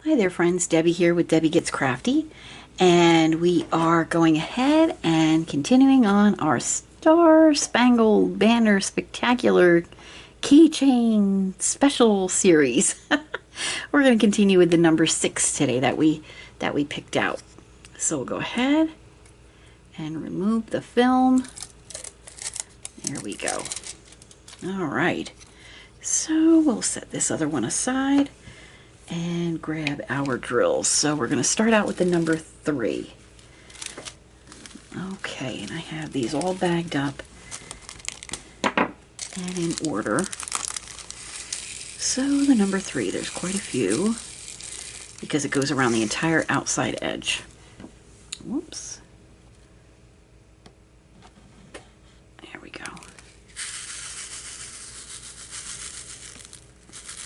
Hi there friends, Debbie here with Debbie Gets Crafty, and we are going ahead and continuing on our Star Spangled Banner Spectacular Keychain Special Series. We're going to continue with the number 6 today that we picked out. So we'll go ahead and remove the film. There we go. All right, so we'll set this other one aside and grab our drills. So we're going to start out with the number 3. Okay, and I have these all bagged up and in order. So the number 3, there's quite a few because it goes around the entire outside edge. Whoops. There we go.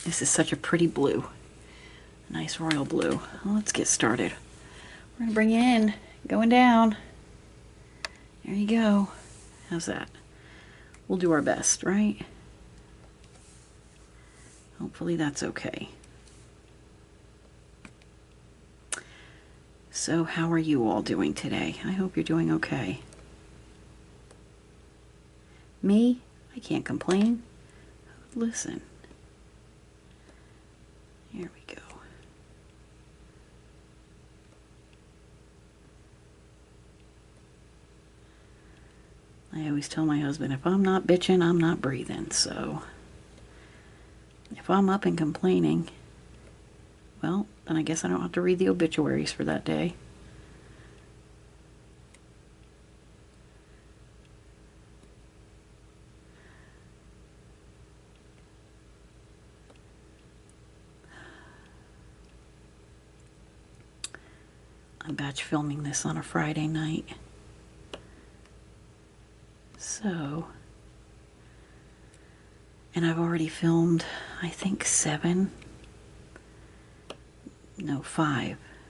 This is such a pretty blue. Nice royal blue. Well, let's get started. We're going to bring you in. Going down. There you go. How's that? We'll do our best, right? Hopefully that's okay. So how are you all doing today? I hope you're doing okay. Me? I can't complain. Listen. Here we go. I always tell my husband, if I'm not bitching, I'm not breathing. So if I'm up and complaining, well, then I guess I don't have to read the obituaries for that day. I'm batch filming this on a Friday night. So, and I've already filmed, I think 5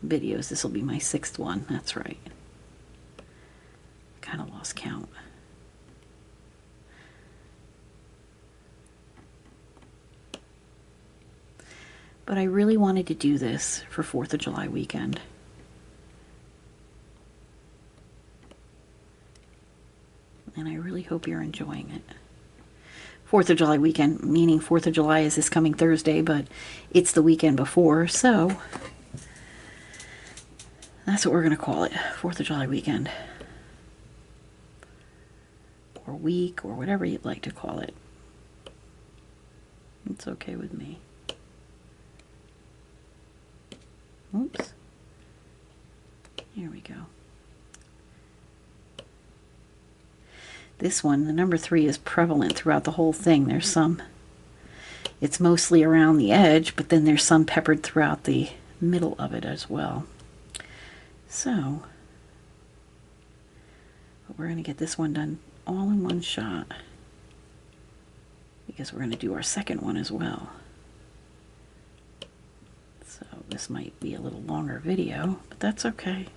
videos. This will be my 6th one. That's right. Kind of lost count. But I really wanted to do this for 4th of July weekend. And I really hope you're enjoying it. 4th of July weekend, meaning 4th of July is this coming Thursday, but it's the weekend before, so that's what we're going to call it, 4th of July weekend. Or week, or whatever you'd like to call it. It's okay with me. Oops. Here we go. This one, the number 3, is prevalent throughout the whole thing. There's some, it's mostly around the edge, but then there's some peppered throughout the middle of it as well. So, we're going to get this one done all in one shot because we're going to do our 2nd one as well. So this might be a little longer video, but that's okay.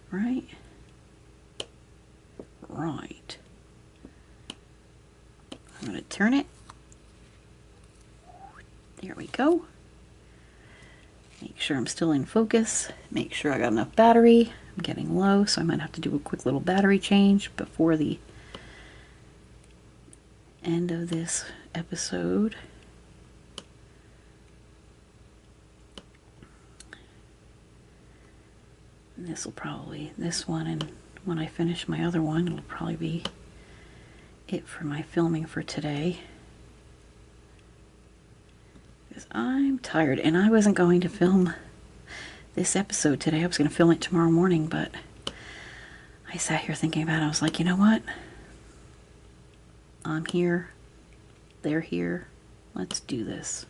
Right? Right. I'm going to turn it. There we go. Make sure I'm still in focus. Make sure I got enough battery. I'm getting low, so I might have to do a quick little battery change before the end of this episode. And this will probably, this one, and when I finish my other one, it'll probably be it for my filming for today. Because I'm tired, and I wasn't going to film this episode today. I was going to film it tomorrow morning, but I sat here thinking about it. I was like, you know what? I'm here. They're here. Let's do this.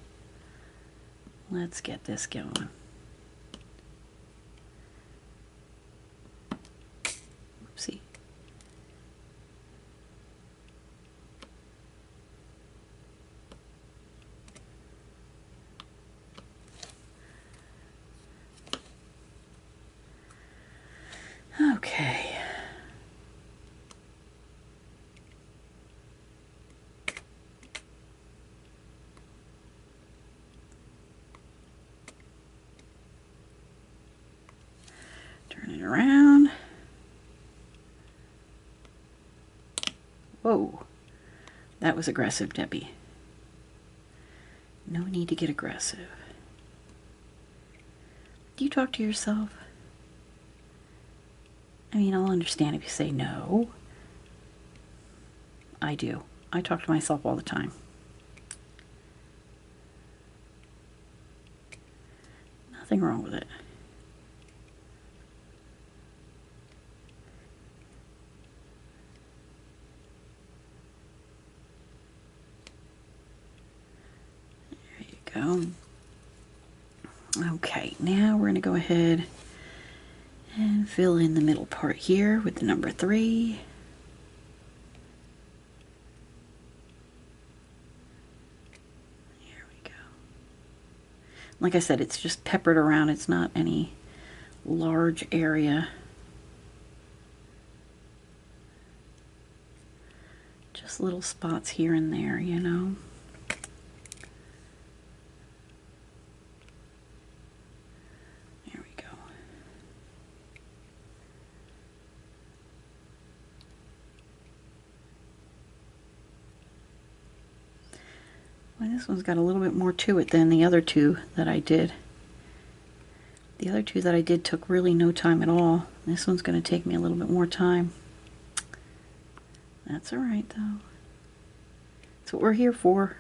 Let's get this going. Oopsie. Okay. it around. Whoa, that was aggressive, Debbie. No need to get aggressive. Do you talk to yourself? I mean, I'll understand if you say no. I do. I talk to myself all the time. Nothing wrong with it. There you go. Okay, now we're going to go ahead and fill in the middle part here with the number 3. There we go. Like I said, it's just peppered around. It's not any large area. Just little spots here and there, you know. There we go. Well, this one's got a little bit more to it than the other two that I did. The other two that I did took really no time at all. This one's going to take me a little bit more time. That's all right, though. That's what we're here for.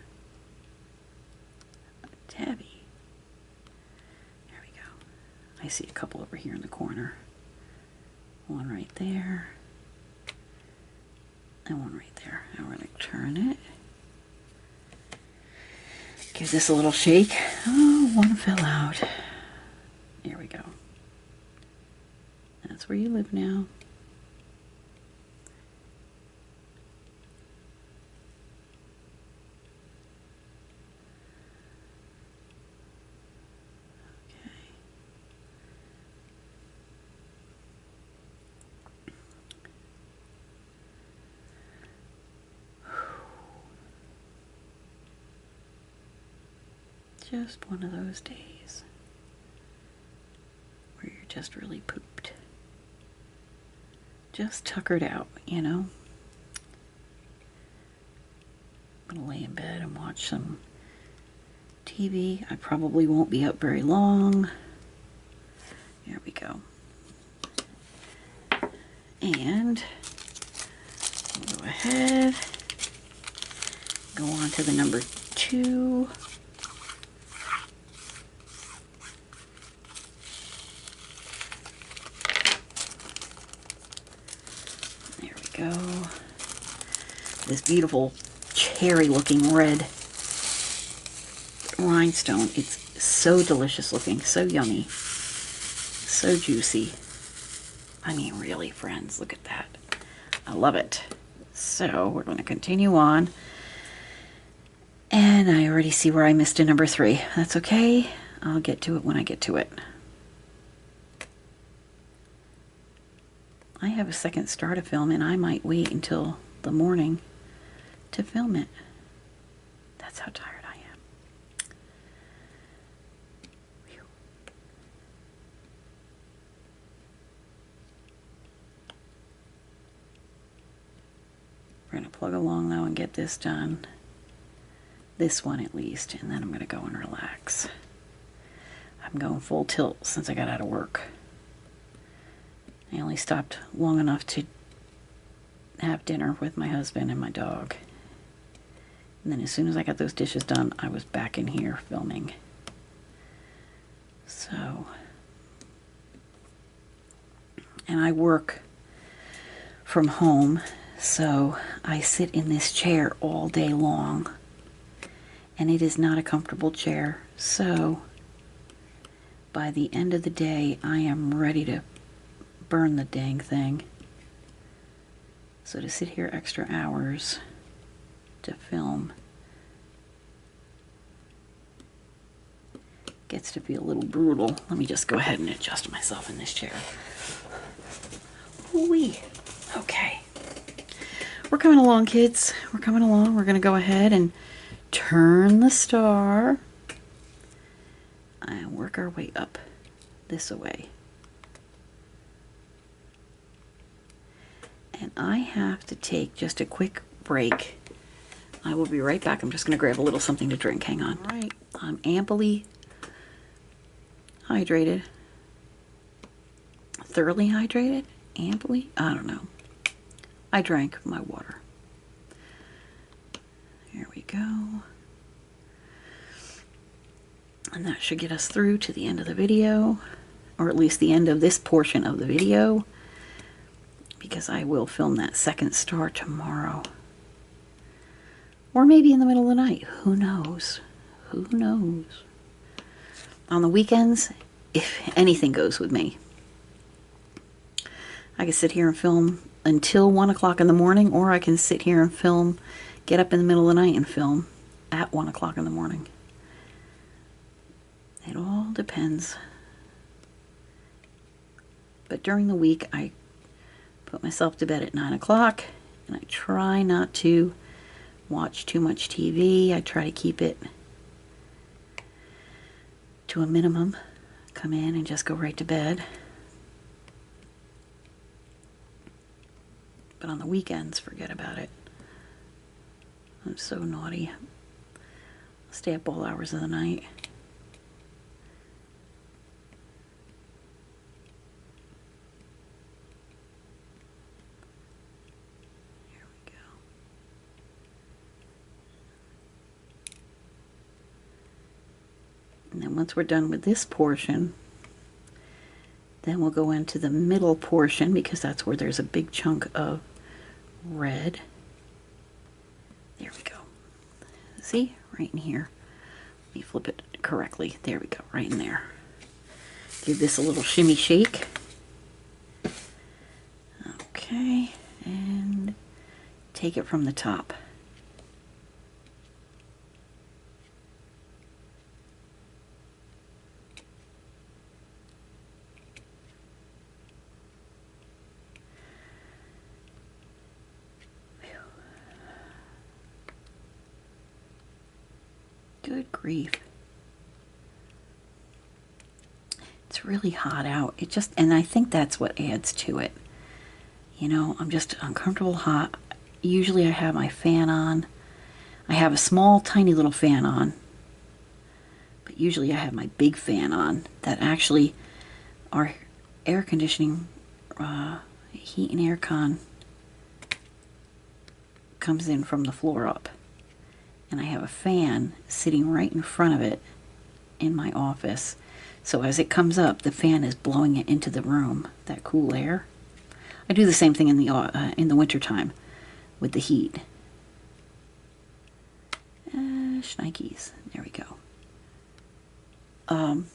Tabby. There we go. I see a couple over here in the corner. One right there. And one right there. Now we're going to turn it. Give this a little shake. Oh, one fell out. There we go. That's where you live now. Just one of those days where you're just really pooped. Just tuckered out, you know. I'm gonna lay in bed and watch some TV. I probably won't be up very long. There we go. And we'll go ahead, go on to the number 2. Go. This beautiful cherry looking red rhinestone. It's so delicious looking, so yummy, so juicy. I mean, really, friends, look at that. I love it. So we're going to continue on. And I already see where I missed a number 3. That's okay. I'll get to it when I get to it. I have a second star to film, and I might wait until the morning to film it. That's how tired I am. Whew. We're going to plug along, though, and get this done. This one, at least, and then I'm going to go and relax. I'm going full tilt since I got out of work. I only stopped long enough to have dinner with my husband and my dog. And then as soon as I got those dishes done, I was back in here filming. So, and I work from home, so I sit in this chair all day long. And it is not a comfortable chair. So, by the end of the day, I am ready to burn the dang thing. So to sit here extra hours to film gets to be a little brutal. Let me just go ahead and adjust myself in this chair. Whee. Okay. We're coming along, kids. We're coming along. We're going to go ahead and turn the star and work our way up this way. and I have to take just a quick break. I will be right back. I'm just going to grab a little something to drink. Hang on. All right, I'm amply hydrated. Thoroughly hydrated? Amply? I don't know. I drank my water. Here we go. And that should get us through to the end of the video, or at least the end of this portion of the video, because I will film that second star tomorrow. Or maybe in the middle of the night. Who knows? Who knows? On the weekends, if anything goes with me, I can sit here and film until 1 o'clock in the morning, or I can sit here and film, get up in the middle of the night and film at 1 o'clock in the morning. It all depends. But during the week, I put myself to bed at 9 o'clock, and I try not to watch too much TV. I try to keep it to a minimum. Come in and just go right to bed. But on the weekends, forget about it. I'm so naughty. I'll stay up all hours of the night. Here we go. And then once we're done with this portion, then we'll go into the middle portion, because that's where there's a big chunk of red. There we go. See? Right in here. Let me flip it correctly. There we go. Right in there. Give this a little shimmy shake. Okay. And take it from the top. Good grief. It's really hot out. It just, and I think that's what adds to it. You know, I'm just uncomfortable hot. Usually I have my fan on. I have a small, tiny little fan on. But usually I have my big fan on that actually, our air conditioning, heat and air con comes in from the floor up. And I have a fan sitting right in front of it in my office. So as it comes up, the fan is blowing it into the room, that cool air. I do the same thing in the wintertime with the heat. Shnikes. There we go. And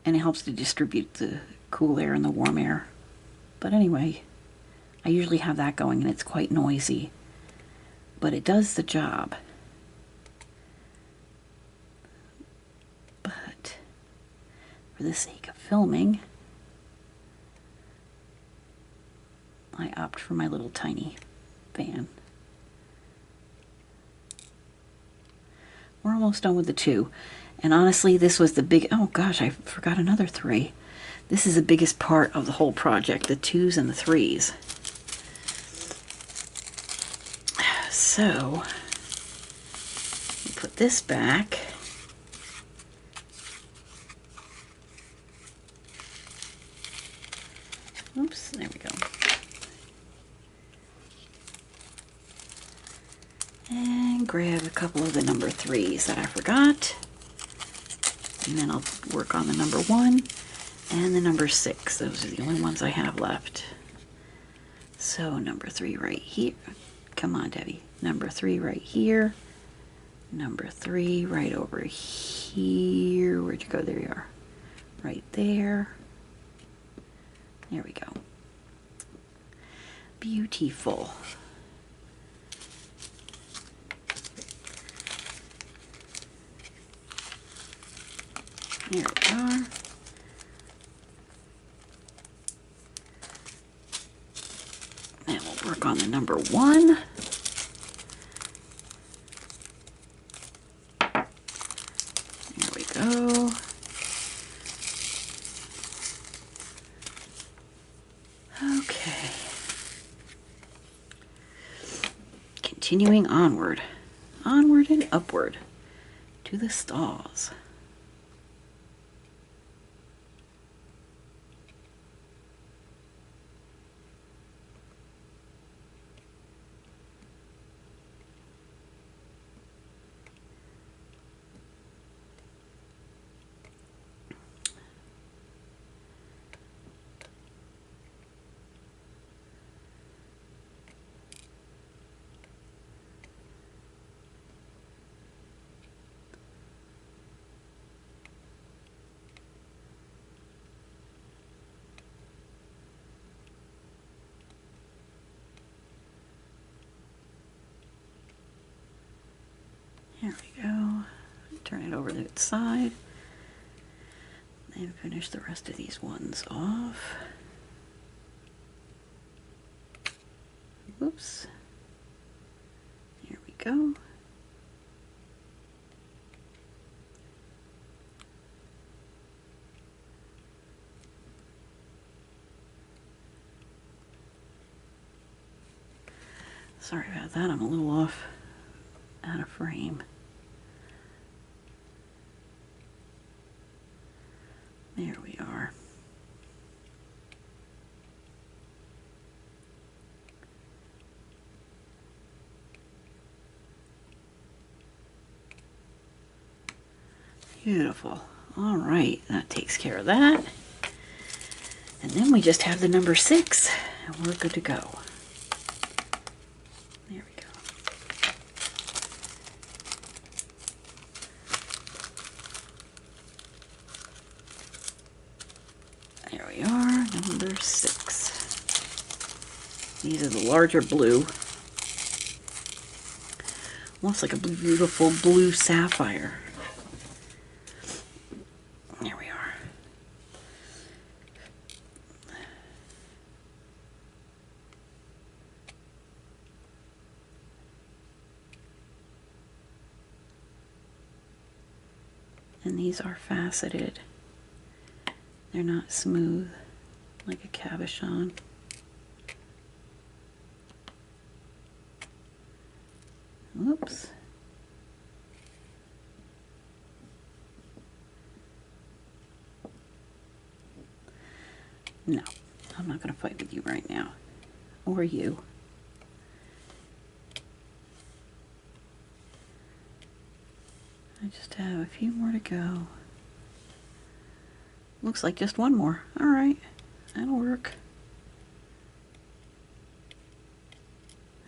it helps to distribute the cool air and the warm air. But anyway, I usually have that going, and it's quite noisy. But it does the job. But for the sake of filming, I opt for my little tiny fan. We're almost done with the 2. And honestly, this was the big, oh gosh, I forgot another 3. This is the biggest part of the whole project, the 2s and the 3s. So, put this back. Oops, there we go. And grab a couple of the number 3s that I forgot. And then I'll work on the number 1 and the number 6. Those are the only ones I have left. So number 3 right here. Come on, Debbie. Number 3 right here. Number 3 right over here. Where'd you go? There you are. Right there. There we go. Beautiful. There we are. Then we'll work on the number 1. There we go. Okay. continuing onward, onward and upward to the stars. There we go. Turn it over to its side. And finish the rest of these ones off. Whoops. Here we go. Sorry about that, I'm a little off out of frame. There we are. Beautiful. All right, that takes care of that. And then we just have the number 6, and we're good to go. There we go. There we are, number 6. These are the larger blue. Almost like a beautiful blue sapphire. There we are. And these are faceted. They're not smooth like a cabochon. Whoops. No, I'm not going to fight with you right now. Or you. I just have a few more to go. Looks like just one more. All right, that'll work.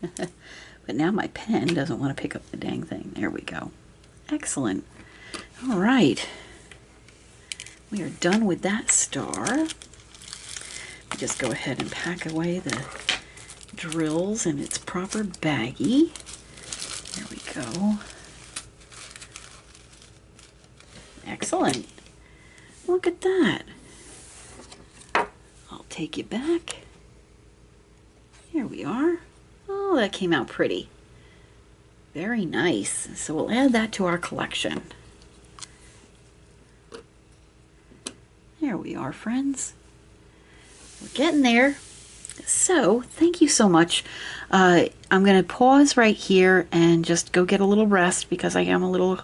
But now my pen doesn't want to pick up the dang thing. There we go. Excellent. All right. We are done with that star. We just go ahead and pack away the drills in its proper baggie. There we go. Excellent. Look at that. I'll take you back. Here we are. Oh, that came out pretty. Very nice. So we'll add that to our collection. There we are, friends. We're getting there. So, thank you so much. I'm going to pause right here and just go get a little rest because I am a little,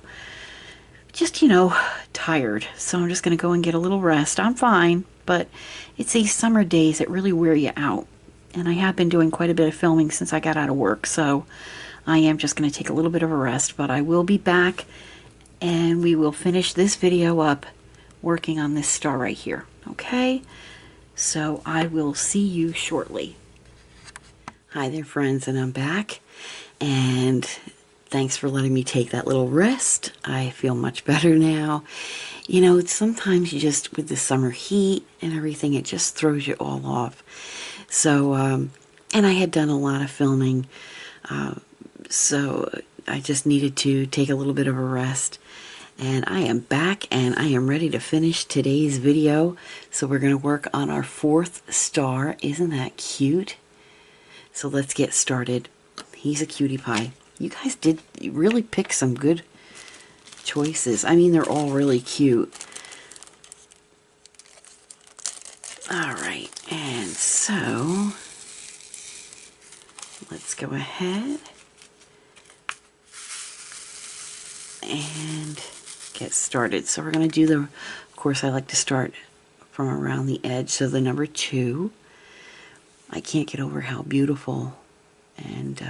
just, you know, tired. So I'm just going to go and get a little rest. I'm fine, but it's these summer days that really wear you out. And I have been doing quite a bit of filming since I got out of work, so I am just going to take a little bit of a rest, but I will be back and we will finish this video up working on this star right here, okay? So I will see you shortly. Hi there, friends, and I'm back, and thanks for letting me take that little rest. I feel much better now. You know, sometimes you just, with the summer heat and everything, it just throws you all off. So, and I had done a lot of filming, so I just needed to take a little bit of a rest. And I am back and I am ready to finish today's video. So we're going to work on our 4th star. Isn't that cute? So let's get started. He's a cutie pie. You guys did really pick some good choices. I mean, they're all really cute. Alright, and so let's go ahead and get started. So we're going to do the, of course I like to start from around the edge, so the number 2. I can't get over how beautiful and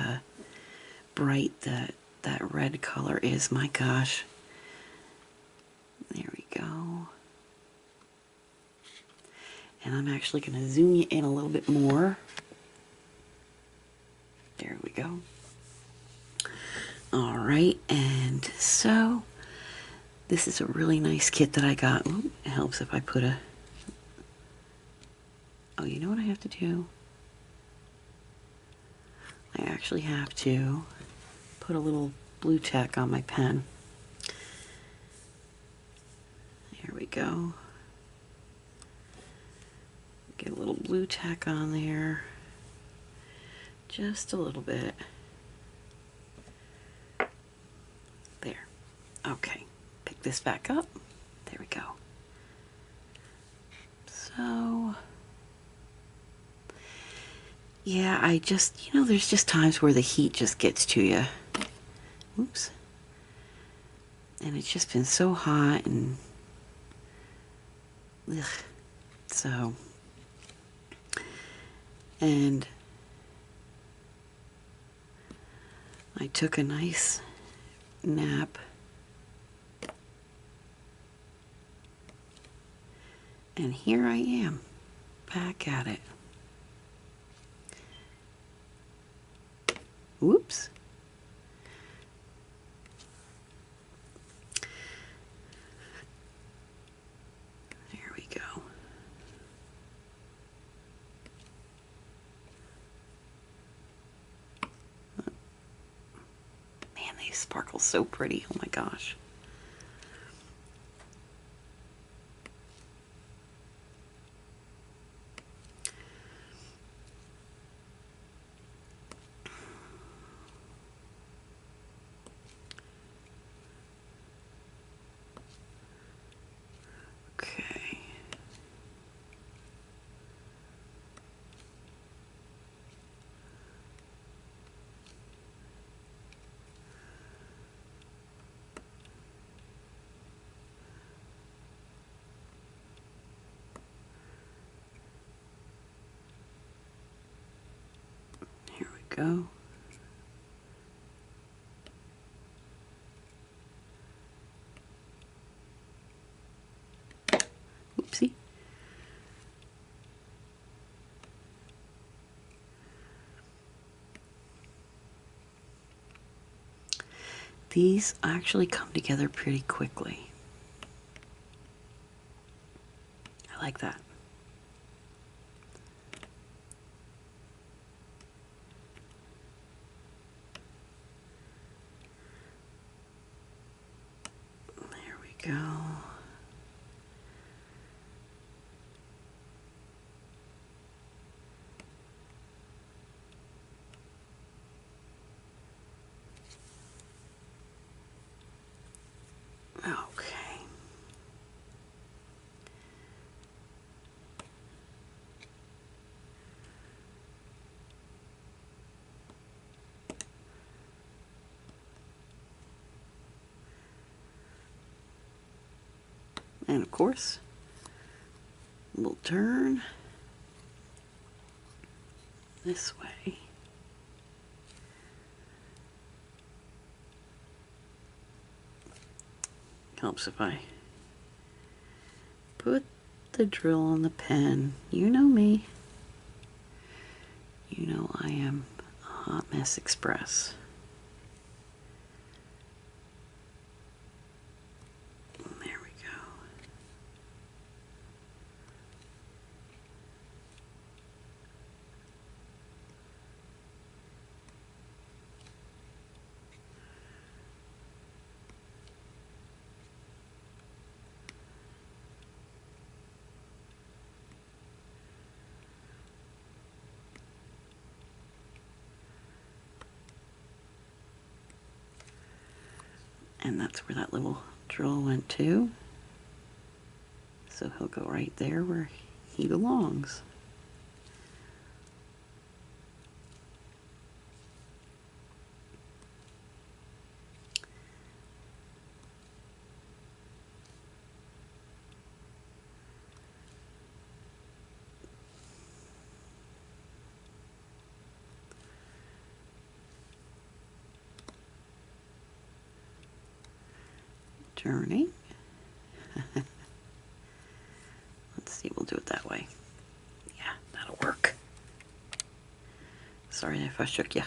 bright that red color is. My gosh. There we go. And I'm actually going to zoom you in a little bit more. There we go. All right, and so this is a really nice kit that I got. Ooh, it helps if I put a... Oh, you know what I have to do? I actually have to put a little blue tack on my pen. There we go. Get a little blue tack on there. Just a little bit. There. Okay. Pick this back up. There we go. So, yeah, I just, you know, there's just times where the heat just gets to you. Oops. And it's just been so hot and, ugh. So, and I took a nice nap. And here I am, back at it. Whoops. There we go. Man, they sparkle so pretty. Oh my gosh. Okay. Here we go. Oopsie. These actually come together pretty quickly. I like that. There we go. Okay. And of course, we'll turn this way. Helps if I put the drill on the pen. You know me. You know I am a hot mess express. There we go. And that's where that little drill went to. So he'll go right there where he belongs. turning. Let's see, we'll do it that way. Yeah, that'll work. Sorry if I shook you.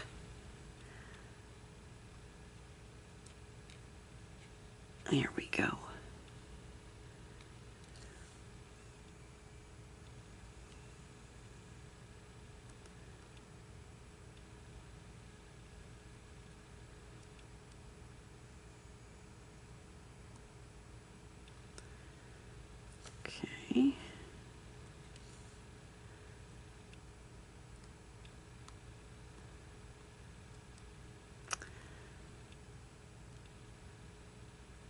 There we go. Okay.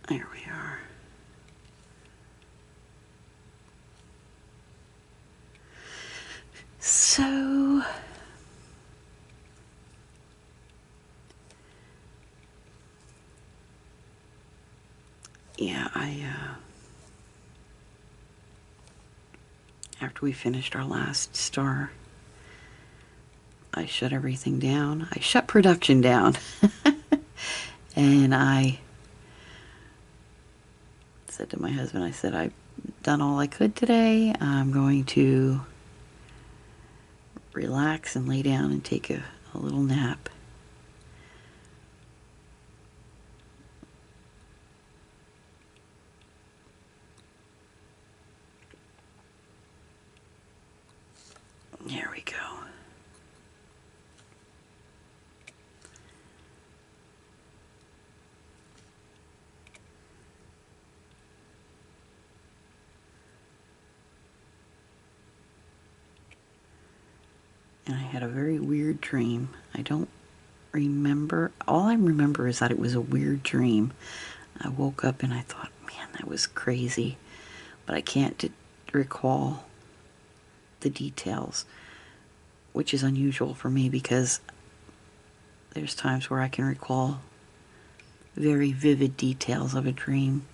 There we are. So, yeah, after we finished our last star, I shut everything down. I shut production down. And I said to my husband, I said, I've done all I could today. I'm going to relax and lay down and take a little nap. There we go. And I had a very weird dream. I don't remember. All I remember is that it was a weird dream. I woke up and I thought, man, that was crazy. But I can't recall the details, which is unusual for me because there's times where I can recall very vivid details of a dream.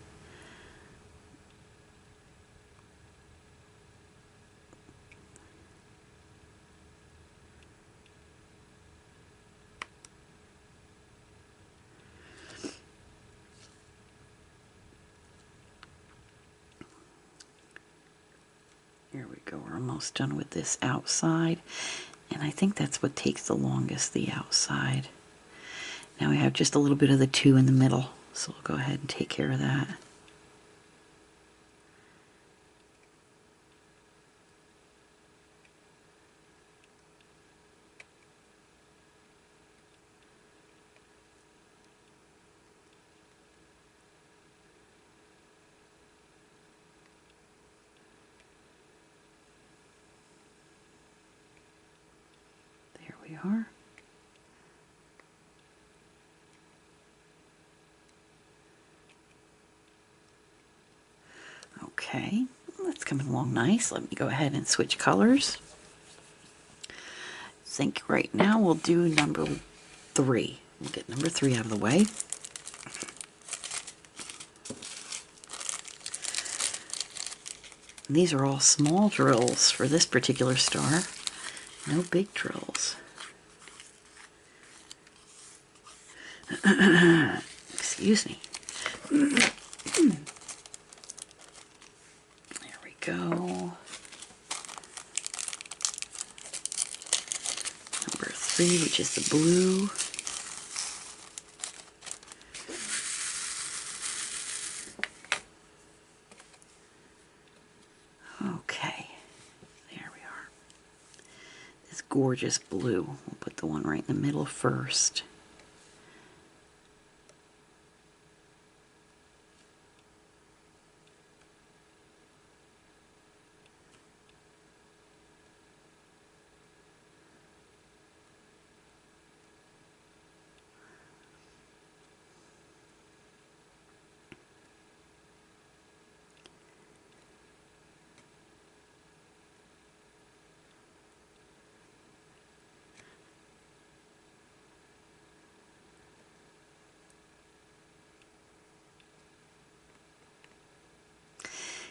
Here we go, we're almost done with this outside, and I think that's what takes the longest, the outside. Now we have just a little bit of the 2 in the middle, so we'll go ahead and take care of that. There we are. Okay, that's coming along nice. Let me go ahead and switch colors. I think right now we'll do number 3. We'll get number 3 out of the way. And these are all small drills for this particular star. No big drills. Excuse me. There we go. Number 3, which is the blue. Okay, there we are. This gorgeous blue. We'll put the one right in the middle first.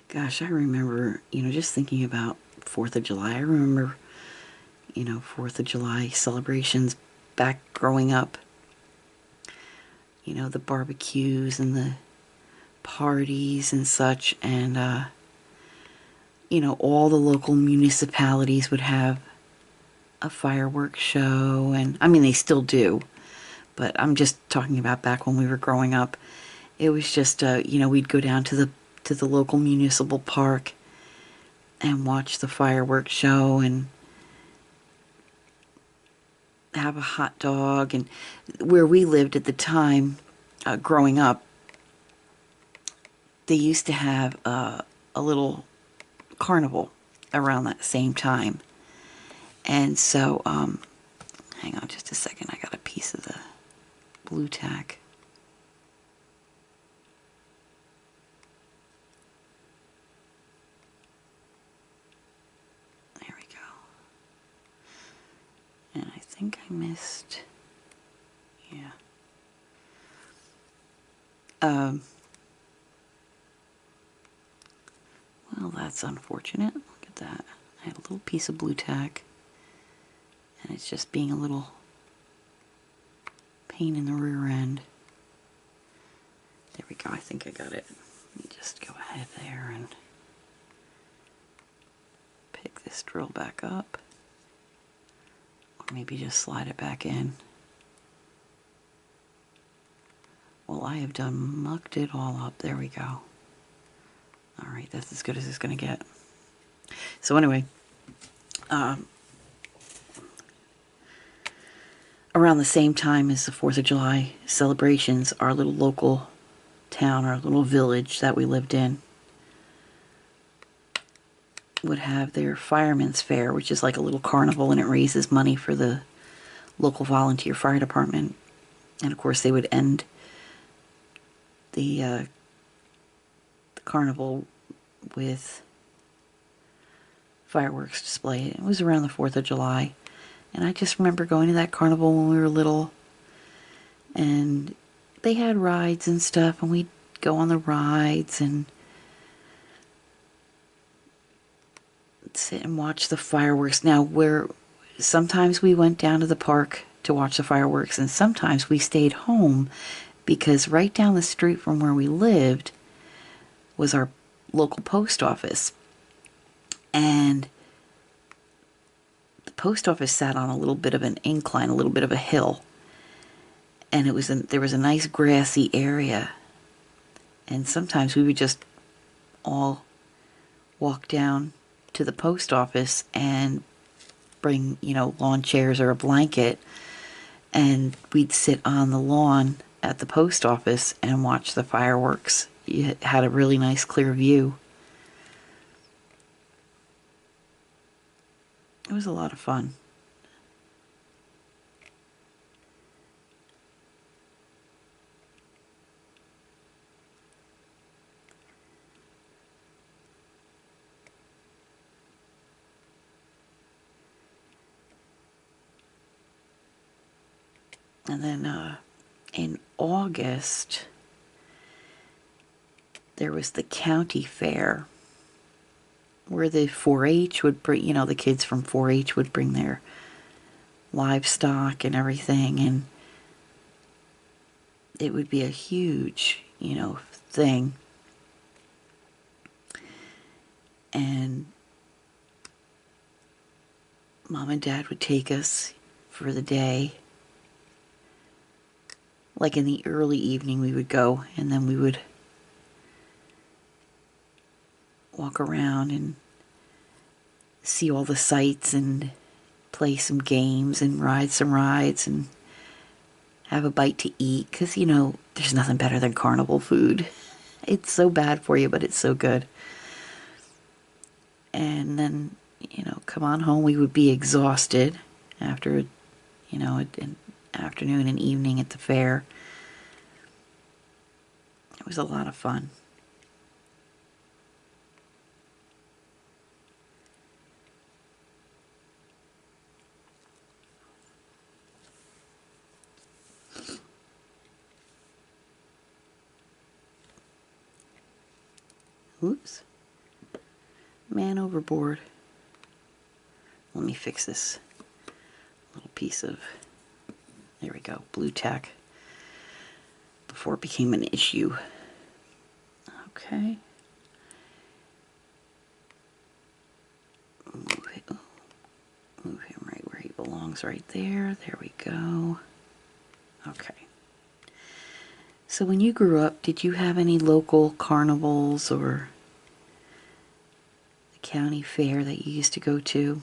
Gosh, I remember, just thinking about 4th of July. I remember, 4th of July celebrations back growing up. The barbecues and the parties and such, and you know, all the local municipalities would have a fireworks show, and I mean they still do, but I'm just talking about back when we were growing up. It was just you know, we'd go down to the local municipal park and watch the fireworks show and have a hot dog. And where we lived at the time, growing up, they used to have a little carnival around that same time. And so, hang on just a second, I got a piece of the blue tack. There we go. And I think I missed, yeah. Well, that's unfortunate. Look at that. I had a little piece of blue tack, and it's just being a little pain in the rear end. There we go. I think I got it. Let me just go ahead there and pick this drill back up, or maybe just slide it back in. Well, I have done mucked it all up. There we go. Alright, that's as good as it's going to get. So anyway, around the same time as the 4th of July celebrations, our little local town, our little village that we lived in, would have their Fireman's Fair, which is like a little carnival, and it raises money for the local volunteer fire department. And of course they would end the carnival with fireworks display. It was around the 4th of July, and I just remember going to that carnival when we were little, and they had rides and stuff, and we'd go on the rides and sit and watch the fireworks. Now, sometimes we went down to the park to watch the fireworks, and sometimes we stayed home, because right down the street from where we lived was our local post office. And the post office sat on a little bit of an incline, a little bit of a hill. And there was a nice grassy area. And sometimes we would just all walk down to the post office and bring, you know, lawn chairs or a blanket, and we'd sit on the lawn at the post office and watch the fireworks. You had a really nice clear view. It was a lot of fun. And then in August, there was the county fair, where the 4-H would bring, you know, the kids from 4-H would bring their livestock and everything, and it would be a huge, you know, thing. And Mom and Dad would take us for the day. Like in the early evening we would go, and then we would walk around and see all the sights and play some games and ride some rides and have a bite to eat, because, you know, there's nothing better than carnival food. It's so bad for you, but it's so good. And then, you know, come on home. We would be exhausted after, you know, an afternoon and evening at the fair. It was a lot of fun. Oops. Man overboard. Let me fix this little piece of, there we go, blue tack before it became an issue. Okay. Move him right where he belongs, right there. There we go. Okay. So when you grew up, did you have any local carnivals or the county fair that you used to go to?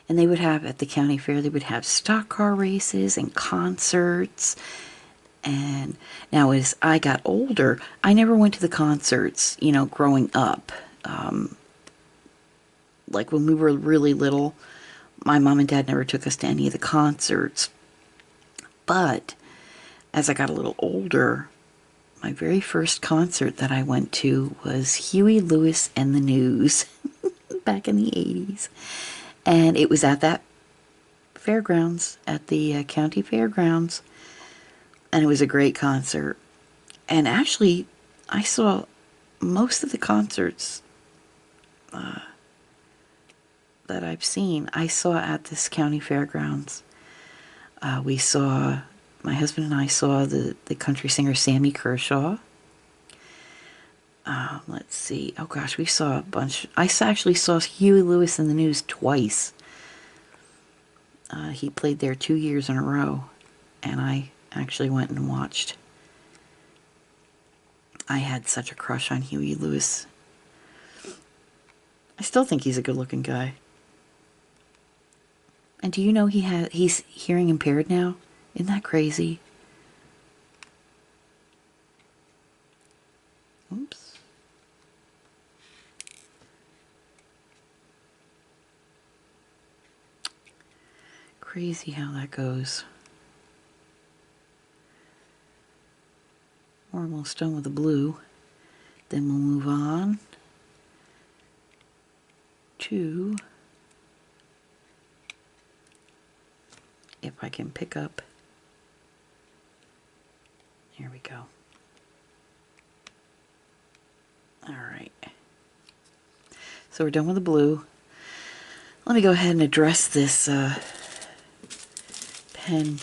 And they would have, at the county fair, they would have stock car races and concerts. And now as I got older, I never went to the concerts, you know, growing up. Like when we were really little, my mom and dad never took us to any of the concerts. But as I got a little older, my very first concert that I went to was Huey Lewis and the News back in the 80s. And it was at that fairgrounds, at the county fairgrounds. And it was a great concert. And actually, I saw most of the concerts that I've seen, I saw at this county fairgrounds. My husband and I saw the country singer Sammy Kershaw. Let's see. Oh gosh, we saw a bunch. Actually saw Huey Lewis in the News twice. He played there 2 years in a row, and I actually went and watched. I had such a crush on Huey Lewis. I still think he's a good-looking guy. And do you know he's hearing impaired now? Isn't that crazy? Oops. Crazy how that goes. We're almost done with the blue. Then we'll move on to, if I can pick up, here we go. All right. So we're done with the blue. Let me go ahead and address this pen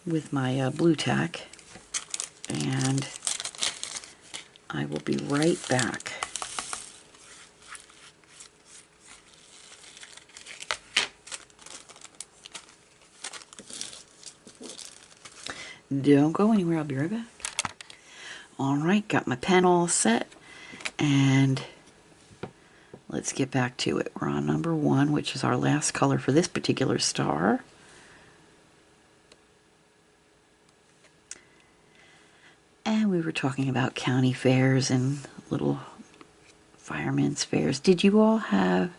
with my blue tack, and I will be right back. Don't go anywhere, I'll be right back. Alright, got my pen all set, and let's get back to it. We're on number 1, which is our last color for this particular star. And we were talking about county fairs and little firemen's fairs. Did you all have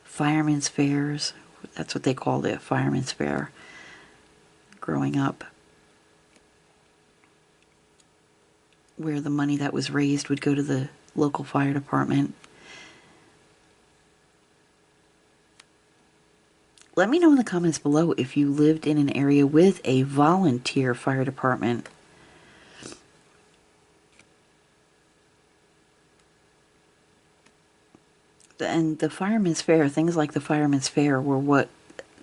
firemen's fairs? That's what they called it, firemen's fair, growing up, where the money that was raised would go to the local fire department. Let me know in the comments below if you lived in an area with a volunteer fire department. And the fireman's fair, things like the fireman's fair were what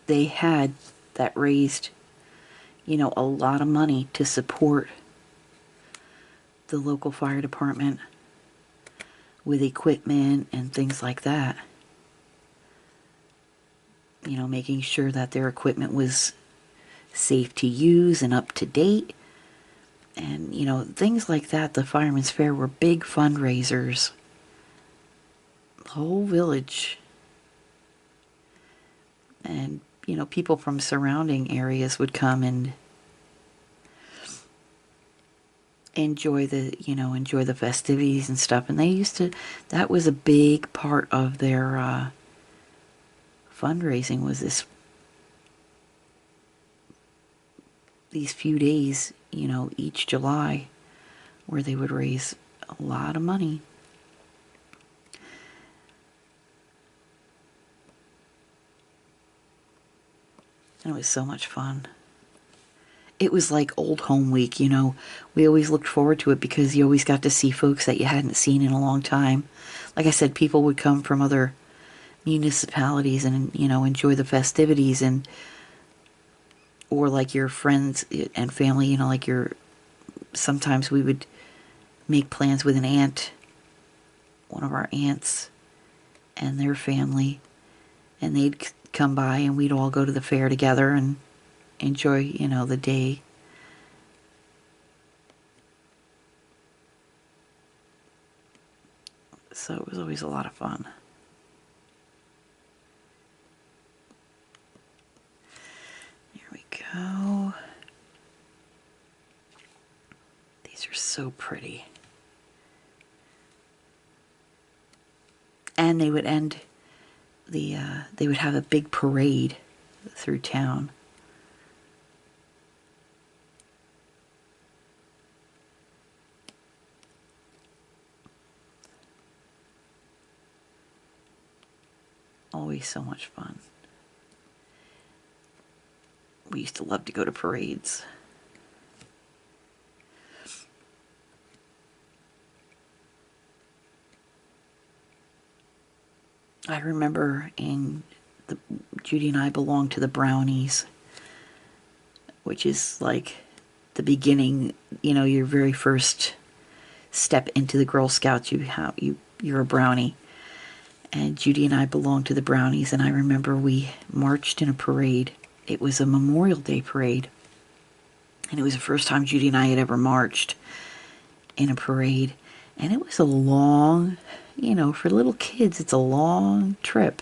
they had that raised, you know, a lot of money to support the local fire department with equipment and things like that. You know, making sure that their equipment was safe to use and up to date. And, you know, things like that. The fireman's fair were big fundraisers. The whole village. And, you know, people from surrounding areas would come and enjoy the festivities and stuff. And they used to, that was a big part of their fundraising, was these few days, you know, each July, where they would raise a lot of money. And it was so much fun. It was like old home week, you know. We always looked forward to it because you always got to see folks that you hadn't seen in a long time. Like I said, people would come from other municipalities and, you know, enjoy the festivities, and or like your friends and family, you know, like your sometimes we would make plans with an aunt, one of our aunts and their family, and they'd come by and we'd all go to the fair together and enjoy, you know, the day. So it was always a lot of fun. There we go. These are so pretty. And they would end they would have a big parade through town. Always so much fun. We used to love to go to parades. I remember Judy and I belonged to the Brownies, which is like the beginning, you know, your very first step into the Girl Scouts. You're a Brownie. And Judy and I belonged to the Brownies, and I remember we marched in a parade. It was a Memorial Day parade, and it was the first time Judy and I had ever marched in a parade. And it was a long, you know, for little kids, it's a long trip.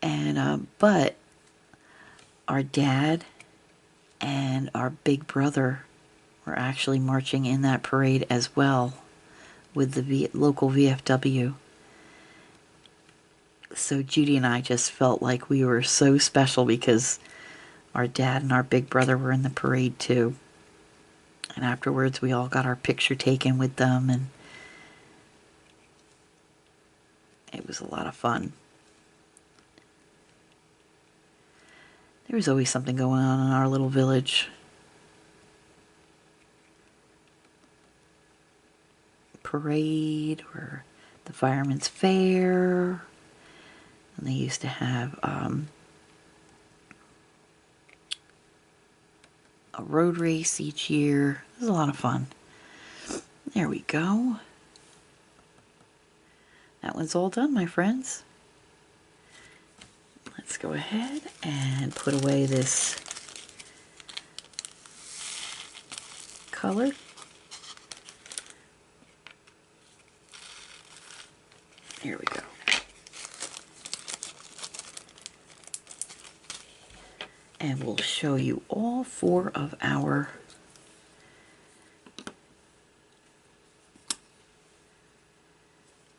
And but our dad and our big brother were actually marching in that parade as well with the local VFW. So Judy and I just felt like we were so special because our dad and our big brother were in the parade too. And afterwards we all got our picture taken with them, and it was a lot of fun. There was always something going on in our little village. Parade or the fireman's fair. And they used to have a road race each year. It was a lot of fun. There we go. That one's all done, my friends. Let's go ahead and put away this color. Here we go. And we'll show you all 4 of our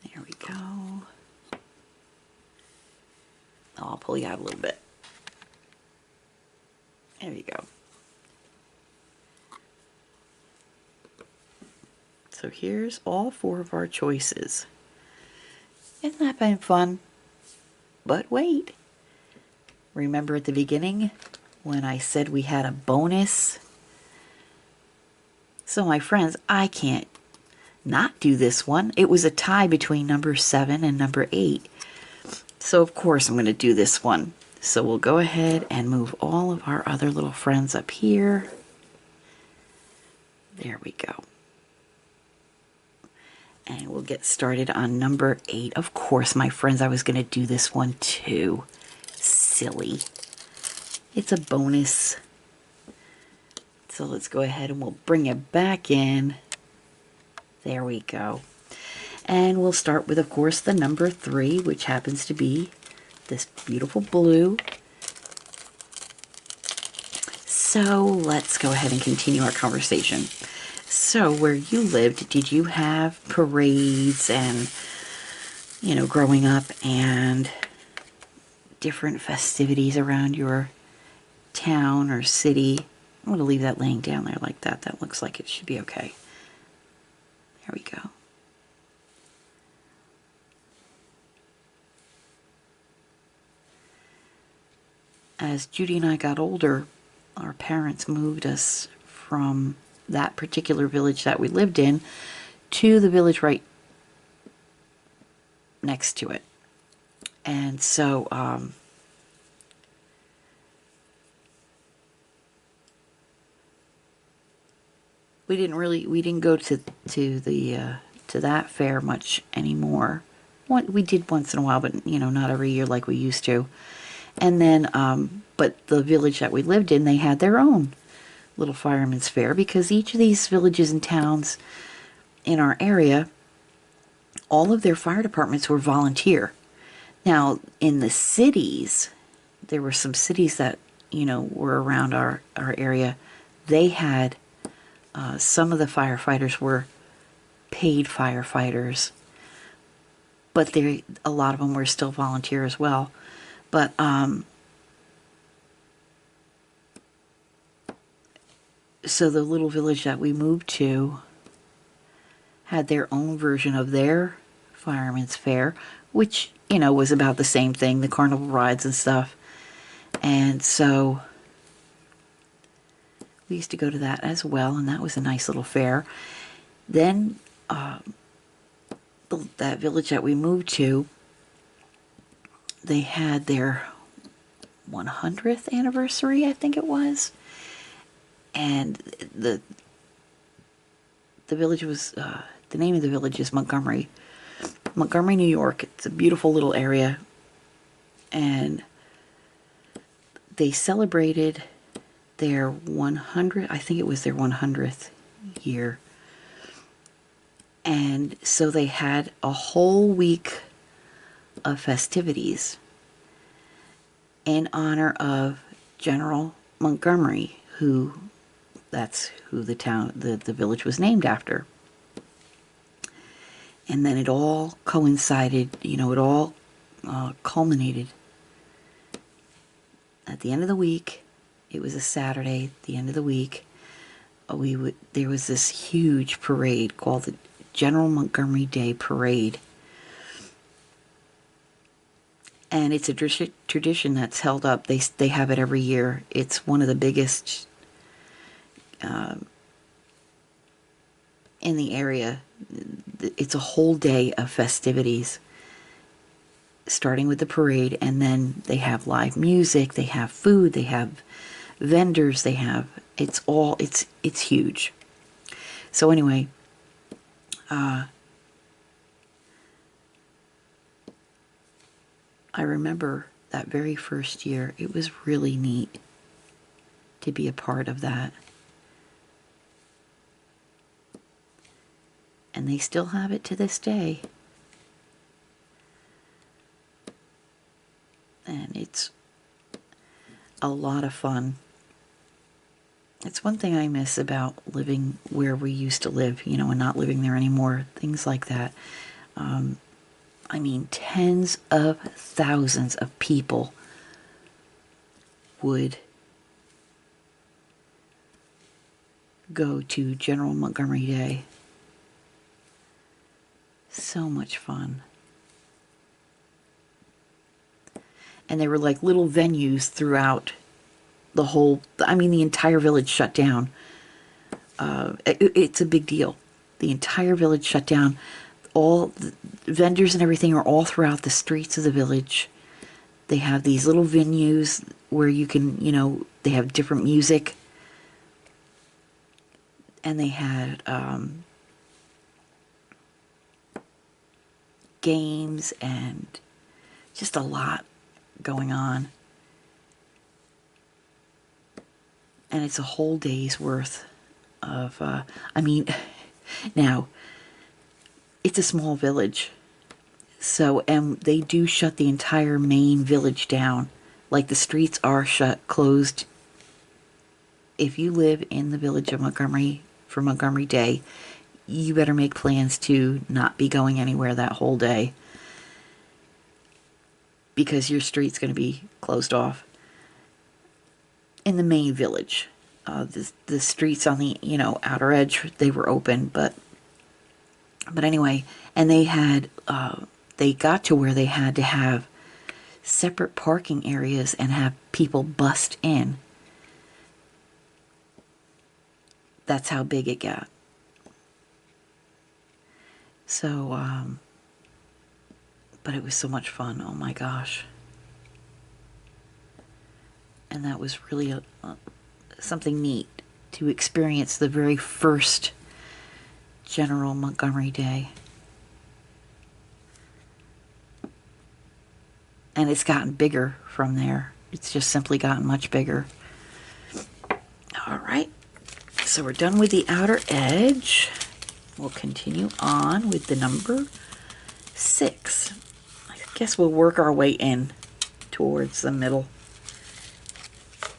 there we go. I'll pull you out a little bit. There you go. So here's all 4 of our choices. Isn't that been fun? But wait. Remember at the beginning when I said we had a bonus? So my friends, I can't not do this one. It was a tie between number 7 and number 8. So of course I'm going to do this one. So we'll go ahead and move all of our other little friends up here. There we go. And we'll get started on number 8. Of course, my friends, I was going to do this one too. Silly. It's a bonus. So let's go ahead and we'll bring it back in. There we go. And we'll start with, of course, the number 3, which happens to be this beautiful blue. So let's go ahead and continue our conversation. So where you lived, did you have parades and, you know, growing up, and different festivities around your town or city? I'm going to leave that laying down there like that. That looks like it should be okay. There we go. As Judy and I got older, our parents moved us from that particular village that we lived in to the village right next to it. And so we didn't go to the to that fair much anymore. We did once in a while, but not every year like we used to. And then, but the village that we lived in, they had their own little fireman's fair, because each of these villages and towns in our area, all of their fire departments were volunteer. Now, in the cities, there were some cities that, were around our area. They had, some of the firefighters were paid firefighters, but a lot of them were still volunteer as well. But, so the little village that we moved to had their own version of their fireman's fair, which, was about the same thing, the carnival rides and stuff. And so we used to go to that as well, and that was a nice little fair. Then that village that we moved to, they had their 100th anniversary, I think it was. And the village was, the name of the village is Montgomery, New York. It's a beautiful little area. And they celebrated their 100th, I think it was their 100th year. And so they had a whole week of festivities in honor of General Montgomery, that's who the village was named after. And then it all coincided, it all culminated at the end of the week. It was a Saturday, at the end of the week. There was this huge parade called the General Montgomery Day Parade. And it's a tradition that's held up. They have it every year. It's one of the biggest in the area. It's a whole day of festivities, starting with the parade, and then they have live music, they have food, they have vendors, it's huge. So anyway, I remember that very first year, it was really neat to be a part of that. And they still have it to this day. And it's a lot of fun. It's one thing I miss about living where we used to live, and not living there anymore, things like that. I mean, tens of thousands of people would go to General Montgomery Day. So much fun. And there were like little venues throughout the entire village shut down. It's a big deal. The entire village shut down. All the vendors and everything are all throughout the streets of the village. They have these little venues where you can, they have different music. And they had games and just a lot going on. And it's a whole day's worth of, now, it's a small village. So, and they do shut the entire main village down. Like the streets are closed. If you live in the village of Montgomery for Montgomery Day, you better make plans to not be going anywhere that whole day, because your street's going to be closed off. In the main village, the streets on the outer edge, they were open, but anyway, and they got to where they had to have separate parking areas and have people bust in. That's how big it got. So, but it was so much fun. Oh my gosh. And that was really something neat to experience the very first General Montgomery Day. And it's gotten bigger from there. It's just simply gotten much bigger. All right, so we're done with the outer edge. We'll continue on with the number 6. I guess we'll work our way in towards the middle.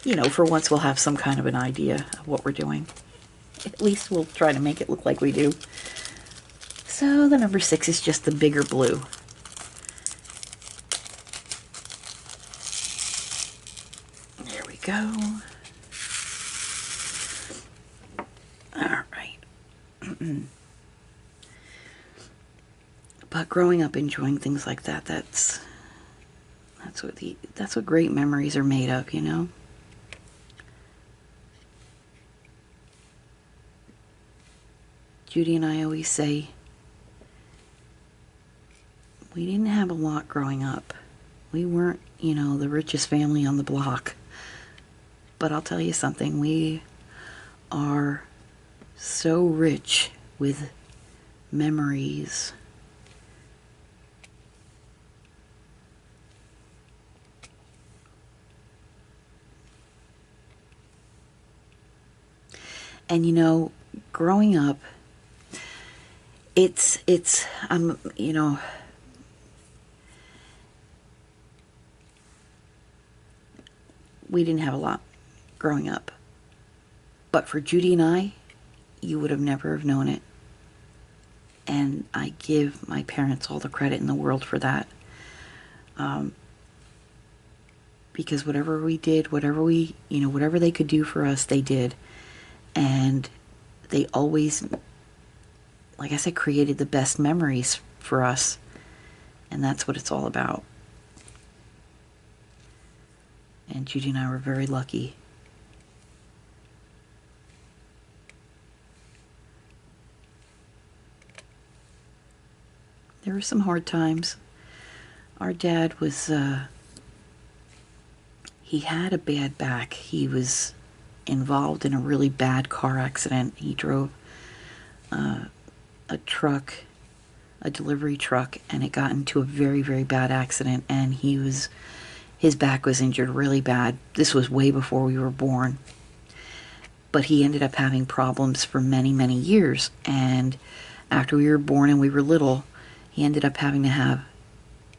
You know, for once we'll have some kind of an idea of what we're doing. At least we'll try to make it look like we do. So the number 6 is just the bigger blue. There we go. All right. But growing up enjoying things like that, that's what great memories are made of, you know? Judy and I always say we didn't have a lot growing up. We weren't, you know, the richest family on the block. But I'll tell you something, we are so rich with memories. And you know, growing up, it's you know, we didn't have a lot growing up. But for Judy and I, you would have never have known it. And I give my parents all the credit in the world for that. Because whatever we did, whatever they could do for us, they did. And they always, like I said, created the best memories for us. And that's what it's all about. And Judy and I were very lucky. There were some hard times. Our dad was, he had a bad back. He was involved in a really bad car accident. He drove a truck, a delivery truck, and it got into a very, very bad accident, and his back was injured really bad. This was way before we were born. But he ended up having problems for many, many years, and after we were born and we were little, he ended up having to have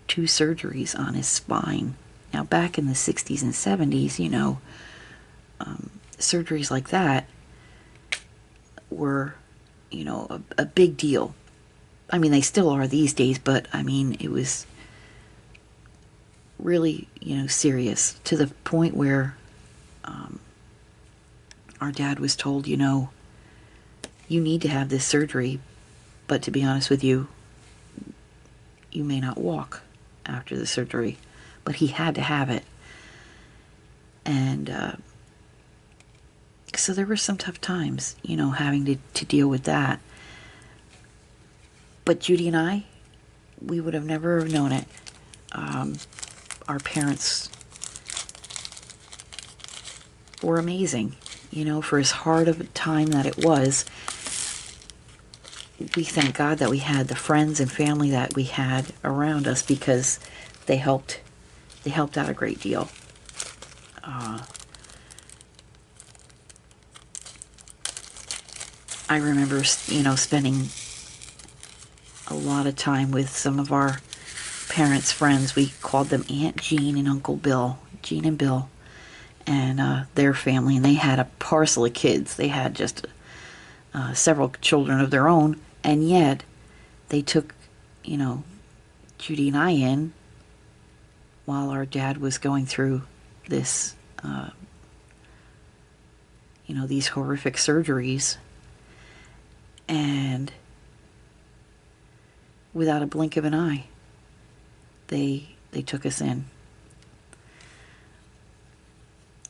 2 surgeries on his spine. Now, back in the 60s and 70s, you know, surgeries like that were, you know, a big deal. I mean, they still are these days, but I mean, it was really, you know, serious, to the point where our dad was told, you know, you need to have this surgery, but to be honest with you, you may not walk after the surgery. But he had to have it. And so there were some tough times, you know, having to deal with that. But Judy and I, we would have never have known it. Our parents were amazing, you know, for as hard of a time that it was. We thank God that we had the friends and family that we had around us, because they helped out a great deal. I remember, you know, spending a lot of time with some of our parents' friends. We called them Aunt Jean and Uncle Bill, Jean and Bill, and their family. And they had a parcel of kids. They had just several children of their own, and yet they took, you know, Judy and I in while our dad was going through this, you know, these horrific surgeries. And without a blink of an eye, they took us in.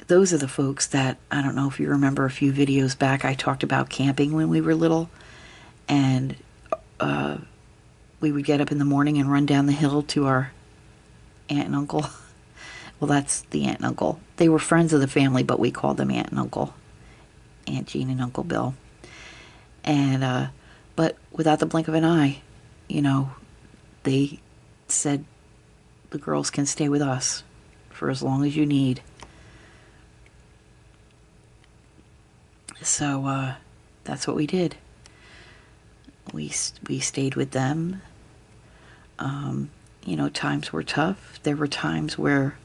Those are the folks that, I don't know if you remember a few videos back, I talked about camping when we were little, and we would get up in the morning and run down the hill to our aunt and uncle. Well, that's the aunt and uncle. They were friends of the family, but we called them aunt and uncle. Aunt Jean and Uncle Bill. And but without the blink of an eye, you know, they said the girls can stay with us for as long as you need. So that's what we did. We stayed with them. You know, times were tough. There were times where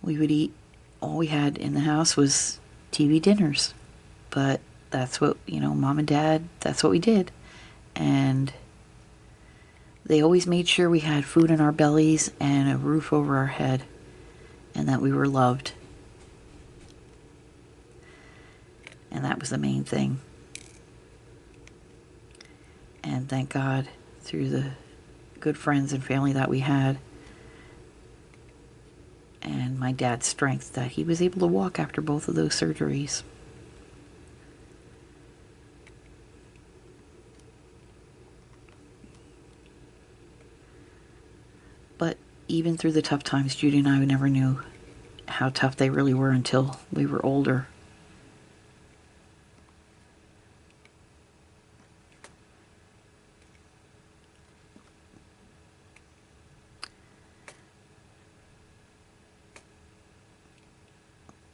we would eat, all we had in the house was TV dinners. But that's what, you know, Mom and Dad, that's what we did. And they always made sure we had food in our bellies and a roof over our head, and that we were loved. And that was the main thing. And thank God, through the good friends and family that we had, and my dad's strength, that he was able to walk after both of those surgeries. But even through the tough times, Judy and I never knew how tough they really were until we were older.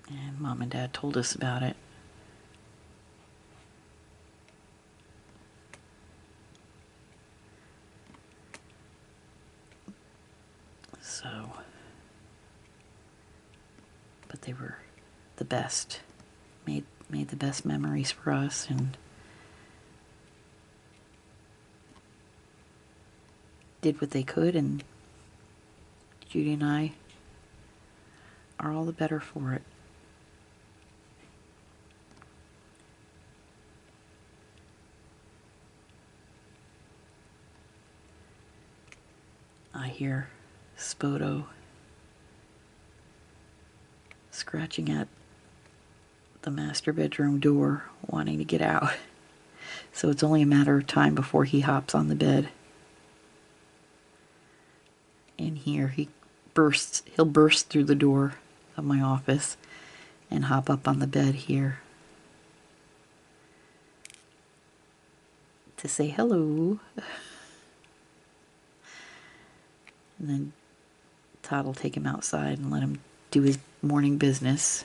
And Mom and Dad told us about it. So, but they were the best. Made the best memories for us, and did what they could, and Judy and I are all the better for it. I hear Spoto scratching at the master bedroom door, wanting to get out. So it's only a matter of time before he hops on the bed. In here, he'll burst through the door of my office and hop up on the bed here to say hello. And then Todd will take him outside and let him do his morning business.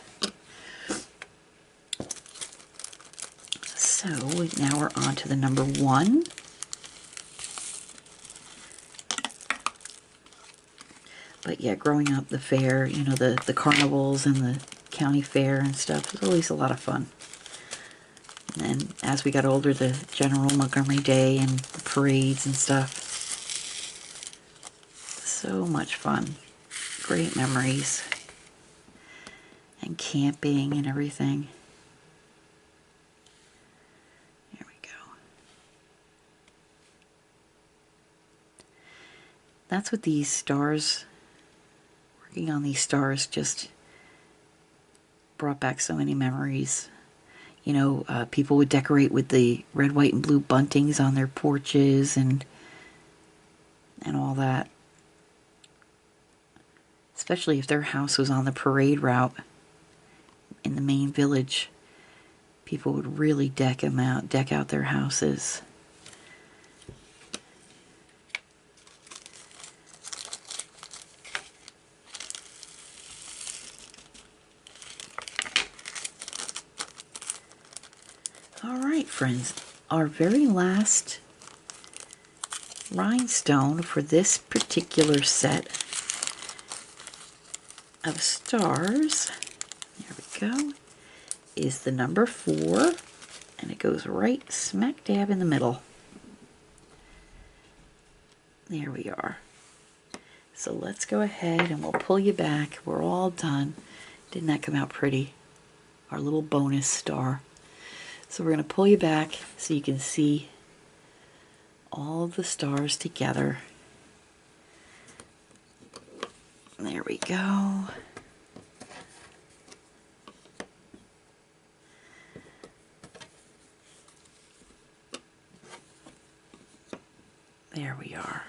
So now we're on to the number 1. But yeah, growing up, the fair, you know, the carnivals and the county fair and stuff was always a lot of fun. And as we got older, the General Montgomery Day and the parades and stuff. So much fun. Great memories. And camping and everything. There we go. That's what these stars, working on these stars, just brought back so many memories. You know, people would decorate with the red, white, and blue buntings on their porches and all that. Especially if their house was on the parade route in the main village. People would really deck out their houses. All right, friends, our very last rhinestone for this particular set of stars, there we go, is the number 4, and it goes right smack dab in the middle. There we are. So let's go ahead and we'll pull you back. We're all done. Didn't that come out pretty? Our little bonus star. So we're going to pull you back so you can see all of the stars together. There we go. There we are.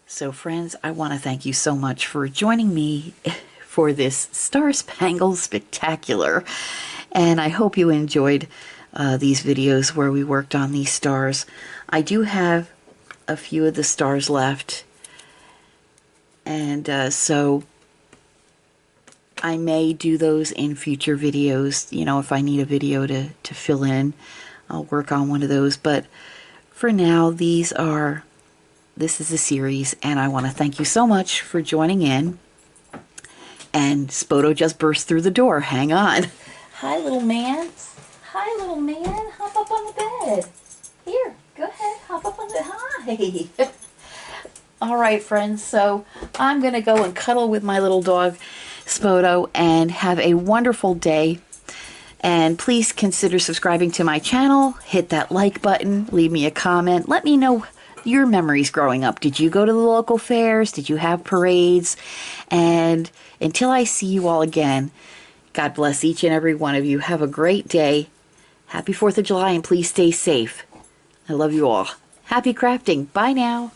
So friends, I want to thank you so much for joining me for this Star Spangled Spectacular. And I hope you enjoyed these videos where we worked on these stars. I do have a few of the stars left, and so I may do those in future videos. You know, if I need a video to fill in, I'll work on one of those. But for now, this is a series, and I want to thank you so much for joining in. And Spoto just burst through the door. Hang on. Hi, little man. Hi, little man. Hop up on the bed. Here, go ahead. Hop up on the... Hi. All right, friends. So I'm going to go and cuddle with my little dog, Spoto, and have a wonderful day. And please consider subscribing to my channel. Hit that like button. Leave me a comment. Let me know your memories growing up. Did you go to the local fairs? Did you have parades? And until I see you all again, God bless each and every one of you. Have a great day. Happy 4th of July, and please stay safe. I love you all. Happy crafting. Bye now.